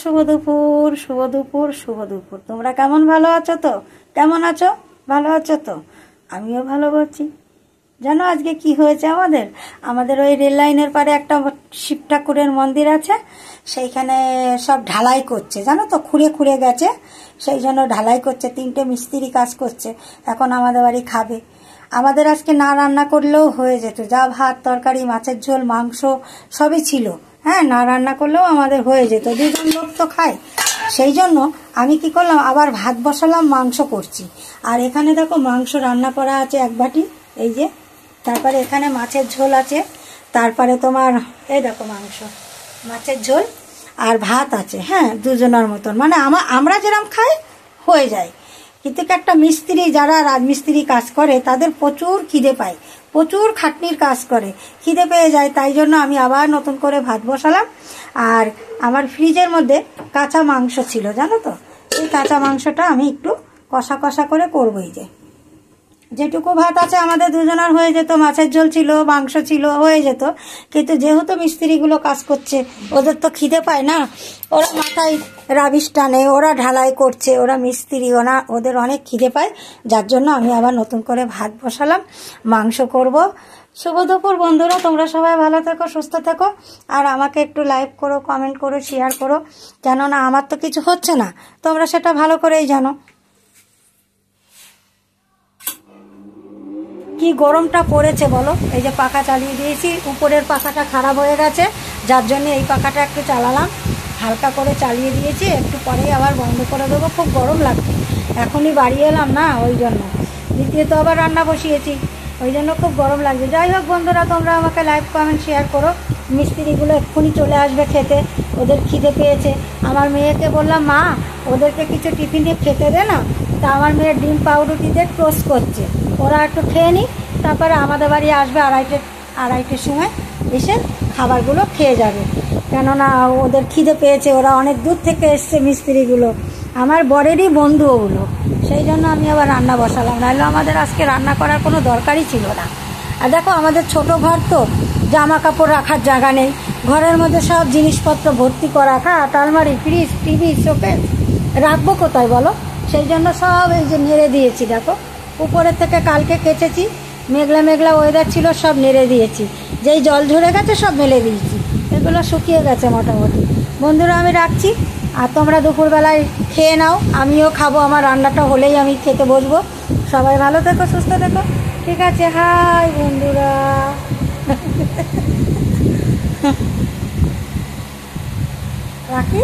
শুভ দুপুর, শুভ দুপুর, শুভ দুপুর। তোমরা কেমন ভালো আছো তো? কেমন আছো? ভালো আছো তো? আমিও ভালো আছি। জানো আজকে কি হয়েছে আমাদের ওই রেল লাইনের পারে একটা শিব ঠাকুরের মন্দির আছে, সেইখানে সব ঢালাই করছে, জানো তো, খুঁড়ে খুঁড়ে গেছে, সেই জন্য ঢালাই করছে। 3টে মিস্ত্রি কাজ করছে, এখন আমাদের বাড়ি খাবে। আমাদের আজকে না রান্না করলেও হয়ে যেত, যা ভাত তরকারি মাছের ঝোল মাংস সবই ছিল। হ্যাঁ, না রান্না করলেও আমাদের হয়ে যেত, 2জন লোক তো খায়। সেই জন্য আমি কি করলাম, আবার ভাত বসালাম, মাংস করছি। আর এখানে দেখো মাংস রান্না করা আছে 1 বাটি, এই যে। তারপরে এখানে মাছের ঝোল আছে, তারপরে তোমার এই দেখো মাংস, মাছের ঝোল আর ভাত আছে। হ্যাঁ, 2জনের মতন, মানে আমরা যেরকম খাই হয়ে যায়। কিন্তু একটা মিস্ত্রি, যারা রাজমিস্ত্রি কাজ করে, তাদের প্রচুর খিদে পায়, প্রচুর খাটনির কাজ করে, খিদে পেয়ে যায়। তাই জন্য আমি আবার নতুন করে ভাত বসালাম। আর আমার ফ্রিজের মধ্যে কাঁচা মাংস ছিল, জানো তো, এই কাঁচা মাংসটা আমি একটু কষা কষা করে করবোই। যেটুকু ভাত আছে আমাদের 2জনের হয়ে যেত, মাছের ঝোল ছিল, মাংস ছিল, হয়ে যেত। কিন্তু যেহেতু মিস্ত্রিগুলো কাজ করছে, ওদের তো খিদে পায় না, ওরা মাথায় রাবিশ টানে, ওরা ঢালাই করছে, ওরা মিস্ত্রি, ওদের অনেক খিদে পায়। যার জন্য আমি আবার নতুন করে ভাত বসালাম, মাংস করব। শুভ দুপুর বন্ধুরা, তোমরা সবাই ভালো থেকো, সুস্থ থেকো। আর আমাকে একটু লাইক করো, কমেন্ট করো, শেয়ার করো, কেননা আমার তো কিছু হচ্ছে না, তোমরা সেটা ভালো করেই জানো। কি গরমটা পড়েছে বলো। এই যে পাখা চালিয়ে দিয়েছি, উপরের পাখাটা খারাপ হয়ে গেছে, যার জন্য এই পাখাটা একটু চালালাম, হালকা করে চালিয়ে দিয়েছি, একটু পরেই আবার বন্ধ করে দেবো। খুব গরম লাগছে, এখনই বাড়ি এলাম না, ওই জন্য। দ্বিতীয়ত আবার রান্না বসিয়েছি, ওই জন্য খুব গরম লাগছে। যাই হোক বন্ধুরা, তোমরা আমাকে লাইক কমেন্ট শেয়ার করো। মিস্ত্রিগুলো এক্ষুনি চলে আসবে খেতে, ওদের খিদে পেয়েছে। আমার মেয়েকে বললাম, মা ওদেরকে কিছু টিফিনে খেতে দে না। তা আমার মেয়ে ডিম পাউরুটি দিয়ে টোস্ট করছে, ওরা একটু খেয়ে নিক, তারপরে আমাদের বাড়ি আসবে আড়াইটের সময়, এসে খাবারগুলো খেয়ে যাবে। কেননা ওদের খিদে পেয়েছে, ওরা অনেক দূর থেকে এসছে মিস্ত্রিগুলো, আমার বরেরই বন্ধু ওগুলো। সেই জন্য আমি আবার রান্না বসালাম, নাহলে আমাদের আজকে রান্না করার কোনো দরকারই ছিল না। আর দেখো আমাদের ছোট ঘর তো, জামা কাপড় রাখার জায়গা নেই, ঘরের মধ্যে সব জিনিসপত্র ভর্তি করা, খাট আলমারি ফ্রিজ টিভি শোকেস, রাখবো কোথায় বলো। সেই জন্য সব এই যে নেড়ে দিয়েছি, দেখো উপরের থেকে কালকে কেচেছি, মেঘলা মেঘলা ওয়েদার ছিল, সব নেড়ে দিয়েছি, যেই জল ঝরে গেছে সব মেলে দিয়েছি, এগুলো শুকিয়ে গেছে মোটামুটি। বন্ধুরা আমি রাখছি, আর তোমরা দুপুরবেলায় খেয়ে নাও, আমিও খাবো, আমার রান্নাটা হলেই আমি খেতে বসবো। সবাই ভালো থেকো, সুস্থ থেকো, ঠিক আছে? হাই বন্ধুরা। রাখি।